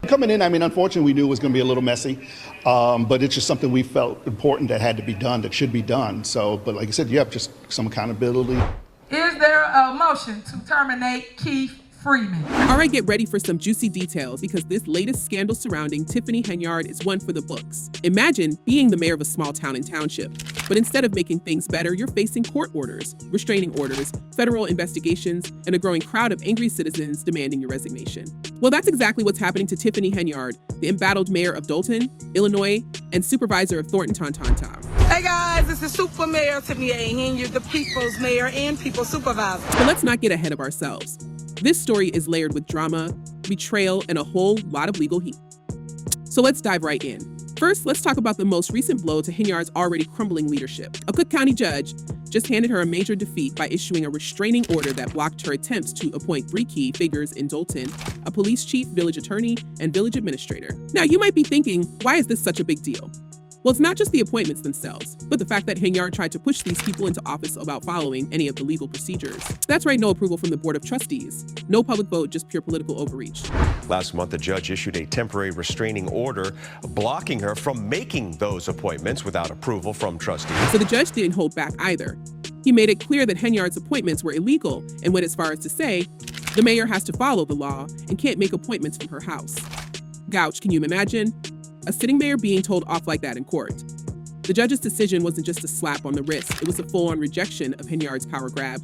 Coming in, I mean, unfortunately, we knew it was going to be a little messy, but it's just something we felt important that had to be done, that should be done. So, but like I said, you have just some accountability. Is there a motion to terminate Keith Freeman? All right, get ready for some juicy details because this latest scandal surrounding Tiffany Henyard is one for the books. Imagine being the mayor of a small town and township, but instead of making things better, you're facing court orders, restraining orders, federal investigations, and a growing crowd of angry citizens demanding your resignation. Well, that's exactly what's happening to Tiffany Henyard, the embattled mayor of Dolton, Illinois, and supervisor of Thornton Town. Hey guys, this is Super Mayor Tiffany Henyard, the people's mayor and people's supervisor. But let's not get ahead of ourselves. This story is layered with drama, betrayal, and a whole lot of legal heat. So let's dive right in. First, let's talk about the most recent blow to Henyard's already crumbling leadership. A Cook County judge just handed her a major defeat by issuing a restraining order that blocked her attempts to appoint 3 key figures in Dolton: a police chief, village attorney, and village administrator. Now, you might be thinking, why is this such a big deal? Well, it's not just the appointments themselves, but the fact that Henyard tried to push these people into office without following any of the legal procedures. That's right, no approval from the Board of Trustees. No public vote, just pure political overreach. Last month, the judge issued a temporary restraining order blocking her from making those appointments without approval from trustees. So the judge didn't hold back either. He made it clear that Henyard's appointments were illegal and went as far as to say the mayor has to follow the law and can't make appointments from her house. Gouch, can you imagine? A sitting mayor being told off like that in court. The judge's decision wasn't just a slap on the wrist, it was a full-on rejection of Henyard's power grab.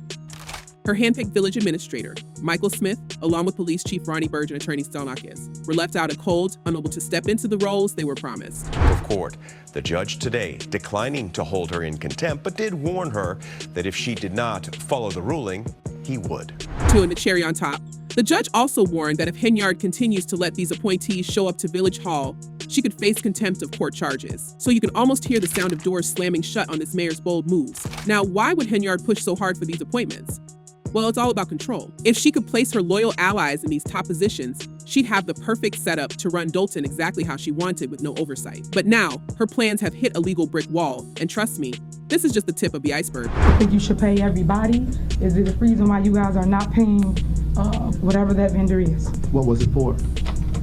Her handpicked village administrator, Michael Smith, along with police chief Ronnie Burge and attorney Stelnakis, were left out in cold, unable to step into the roles they were promised. Of court, the judge today declining to hold her in contempt, but did warn her that if she did not follow the ruling, he would. And the cherry on top, the judge also warned that if Henyard continues to let these appointees show up to Village Hall, she could face contempt of court charges. So you can almost hear the sound of doors slamming shut on this mayor's bold moves. Now, why would Henyard push so hard for these appointments? Well, it's all about control. If she could place her loyal allies in these top positions, she'd have the perfect setup to run Dolton exactly how she wanted with no oversight. But now, her plans have hit a legal brick wall, and trust me, this is just the tip of the iceberg. I think you should pay everybody. Is it a reason why you guys are not paying whatever that vendor is? What was it for?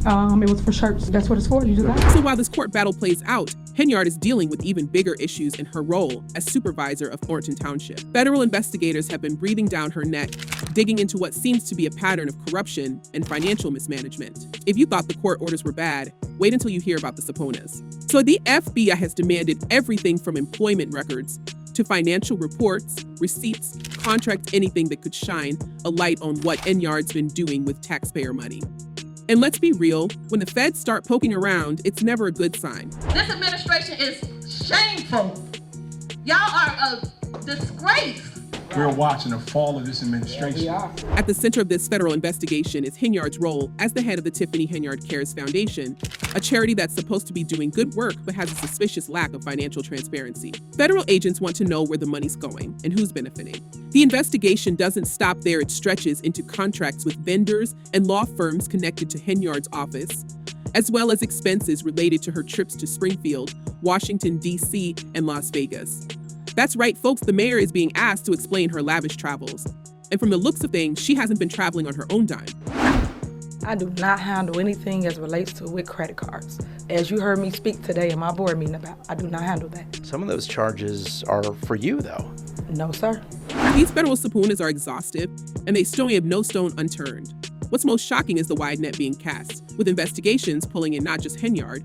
It was for shirts. That's what it's for. You just got it. So while this court battle plays out, Henyard is dealing with even bigger issues in her role as supervisor of Thornton Township. Federal investigators have been breathing down her neck, digging into what seems to be a pattern of corruption and financial mismanagement. If you thought the court orders were bad, wait until you hear about the subpoenas. So the FBI has demanded everything from employment records to financial reports, receipts, contracts, anything that could shine a light on what Henyard's been doing with taxpayer money. And let's be real, when the feds start poking around, it's never a good sign. This administration is shameful. Y'all are a disgrace. We're watching the fall of this administration. At the center of this federal investigation is Henyard's role as the head of the Tiffany Henyard Cares Foundation, a charity that's supposed to be doing good work but has a suspicious lack of financial transparency. Federal agents want to know where the money's going and who's benefiting. The investigation doesn't stop there, it stretches into contracts with vendors and law firms connected to Henyard's office, as well as expenses related to her trips to Springfield, Washington, D.C., and Las Vegas. That's right, folks, the mayor is being asked to explain her lavish travels. And from the looks of things, she hasn't been traveling on her own dime. I do not handle anything as relates to with credit cards. As you heard me speak today in my board meeting about, I do not handle that. Some of those charges are for you, though. No, sir. These federal subpoenas are exhaustive, and they still have no stone unturned. What's most shocking is the wide net being cast, with investigations pulling in not just Henyard,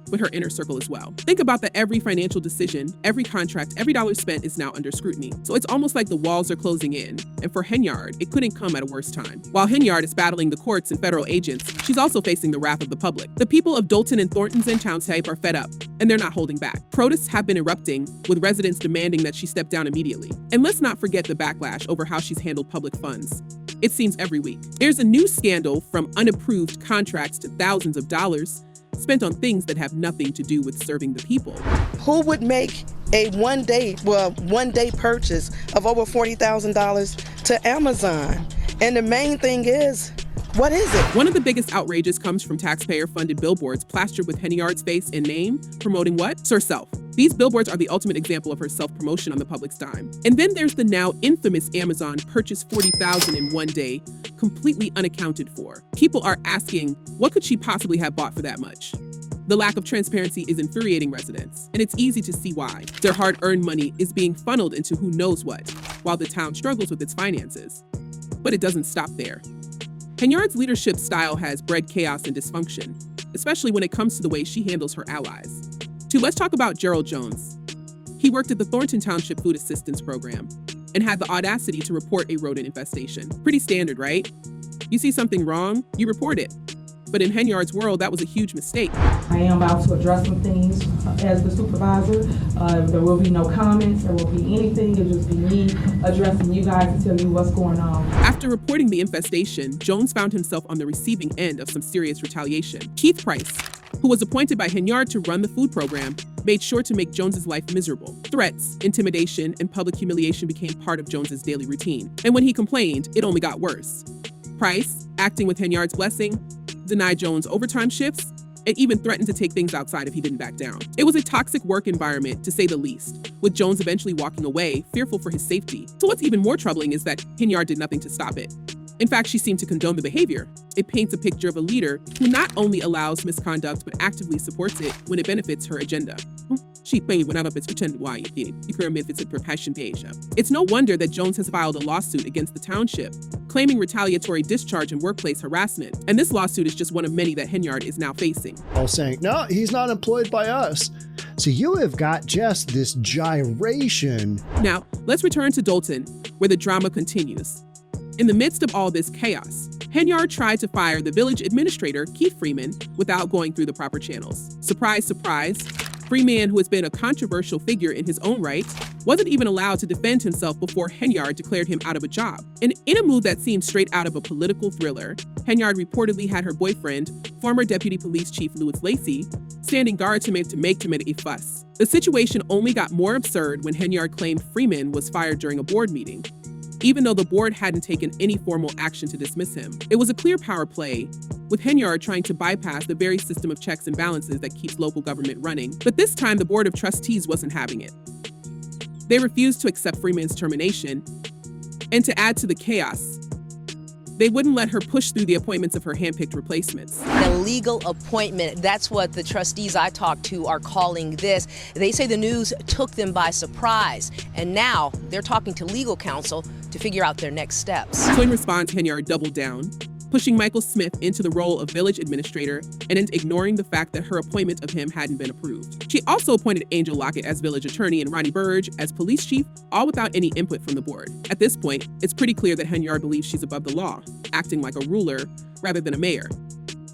but her inner circle as well. Think about that every financial decision, every contract, every dollar spent is now under scrutiny. So it's almost like the walls are closing in. And for Henyard, it couldn't come at a worse time. While Henyard is battling the courts and federal agents, she's also facing the wrath of the public. The people of Dolton and Thornton's and Township are fed up, and they're not holding back. Protests have been erupting, with residents demanding that she step down immediately. And let's not forget the backlash over how she's handled public funds. It seems every week. There's a new scandal from unapproved contracts to thousands of dollars spent on things that have nothing to do with serving the people. Who would make a one-day purchase of over $40,000 to Amazon? And the main thing is, What is it? One of the biggest outrages comes from taxpayer-funded billboards plastered with Henyard's face and name, promoting what? Herself. These billboards are the ultimate example of her self-promotion on the public's dime. And then there's the now infamous Amazon purchase 40,000 in one day, completely unaccounted for. People are asking, what could she possibly have bought for that much? The lack of transparency is infuriating residents, and it's easy to see why. Their hard-earned money is being funneled into who knows what, while the town struggles with its finances. But it doesn't stop there. Henyard's leadership style has bred chaos and dysfunction, especially when it comes to the way she handles her allies. Let's talk about Gerald Jones. He worked at the Thornton Township Food Assistance Program and had the audacity to report a rodent infestation. Pretty standard, right? You see something wrong, you report it. But in Henyard's world, that was a huge mistake. I am about to address some things as the supervisor. There will be no comments, there won't be anything. It'll just be me addressing you guys to tell you what's going on. After reporting the infestation, Jones found himself on the receiving end of some serious retaliation. Keith Price, who was appointed by Henyard to run the food program, made sure to make Jones's life miserable. Threats, intimidation, and public humiliation became part of Jones's daily routine. And when he complained, it only got worse. Price, acting with Henyard's blessing, denied Jones overtime shifts, and even threatened to take things outside if he didn't back down. It was a toxic work environment, to say the least, with Jones eventually walking away, fearful for his safety. So what's even more troubling is that Henyard did nothing to stop it. In fact, she seemed to condone the behavior. It paints a picture of a leader who not only allows misconduct, but actively supports it when it benefits her agenda. She paid when pretend why It's no wonder that Jones has filed a lawsuit against the township, claiming retaliatory discharge and workplace harassment. And this lawsuit is just one of many that Henyard is now facing. All saying, no, he's not employed by us. So you have got just this gyration. Now, let's return to Dolton, where the drama continues. In the midst of all this chaos, Henyard tried to fire the village administrator, Keith Freeman, without going through the proper channels. Surprise, surprise, Freeman, who has been a controversial figure in his own right, wasn't even allowed to defend himself before Henyard declared him out of a job. And in a move that seemed straight out of a political thriller, Henyard reportedly had her boyfriend, former Deputy Police Chief Louis Lacey, standing guard to make a fuss. The situation only got more absurd when Henyard claimed Freeman was fired during a board meeting, even though the board hadn't taken any formal action to dismiss him. It was a clear power play, with Henyard trying to bypass the very system of checks and balances that keeps local government running. But this time, the Board of Trustees wasn't having it. They refused to accept Freeman's termination, and to add to the chaos, they wouldn't let her push through the appointments of her handpicked replacements. A legal appointment, that's what the trustees I talked to are calling this. They say the news took them by surprise, and now they're talking to legal counsel to figure out their next steps. So in response, Henyard doubled down, pushing Michael Smith into the role of village administrator and ignoring the fact that her appointment of him hadn't been approved. She also appointed Angel Lockett as village attorney and Ronnie Burge as police chief, all without any input from the board. At this point, it's pretty clear that Henyard believes she's above the law, acting like a ruler rather than a mayor.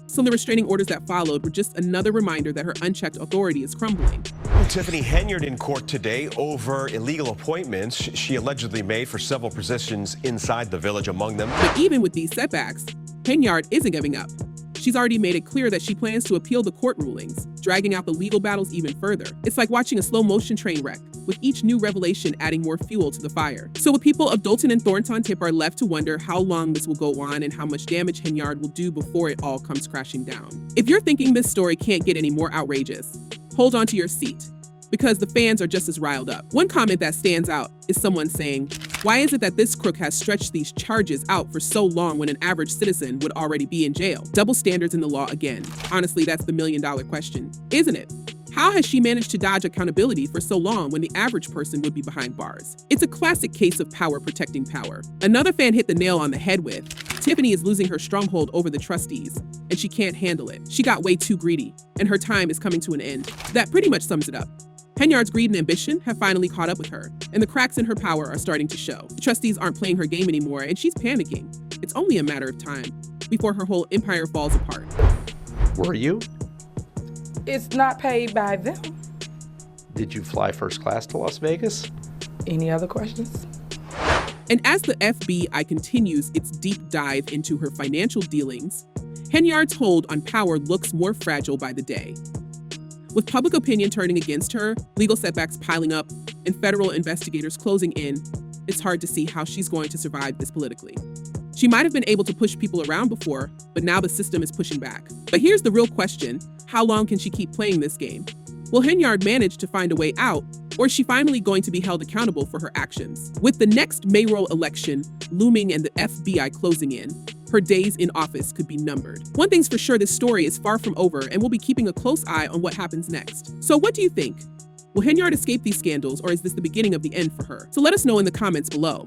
So the restraining orders that followed were just another reminder that her unchecked authority is crumbling. Tiffany Henyard in court today over illegal appointments she allegedly made for several positions inside the village, among them. But even with these setbacks, Henyard isn't giving up. She's already made it clear that she plans to appeal the court rulings, dragging out the legal battles even further. It's like watching a slow-motion train wreck, with each new revelation adding more fuel to the fire. So the people of Dolton and Thornton Tip are left to wonder how long this will go on and how much damage Henyard will do before it all comes crashing down. If you're thinking this story can't get any more outrageous, hold on to your seat, because the fans are just as riled up. One comment that stands out is someone saying, why is it that this crook has stretched these charges out for so long when an average citizen would already be in jail? Double standards in the law again. Honestly, that's the million-dollar question, isn't it? How has she managed to dodge accountability for so long when the average person would be behind bars? It's a classic case of power protecting power. Another fan hit the nail on the head with, Tiffany is losing her stronghold over the trustees, and she can't handle it. She got way too greedy, and her time is coming to an end. That pretty much sums it up. Henyard's greed and ambition have finally caught up with her, and the cracks in her power are starting to show. The trustees aren't playing her game anymore, and she's panicking. It's only a matter of time before her whole empire falls apart. Were you? It's not paid by them. Did you fly first class to Las Vegas? Any other questions? And as the FBI continues its deep dive into her financial dealings, Henyard's hold on power looks more fragile by the day. With public opinion turning against her, legal setbacks piling up, and federal investigators closing in, it's hard to see how she's going to survive this politically. She might have been able to push people around before, but now the system is pushing back. But here's the real question. How long can she keep playing this game? Will Henyard manage to find a way out, or is she finally going to be held accountable for her actions? With the next mayoral election looming and the FBI closing in, her days in office could be numbered. One thing's for sure, this story is far from over, and we'll be keeping a close eye on what happens next. So what do you think? Will Henyard escape these scandals, or is this the beginning of the end for her? So let us know in the comments below.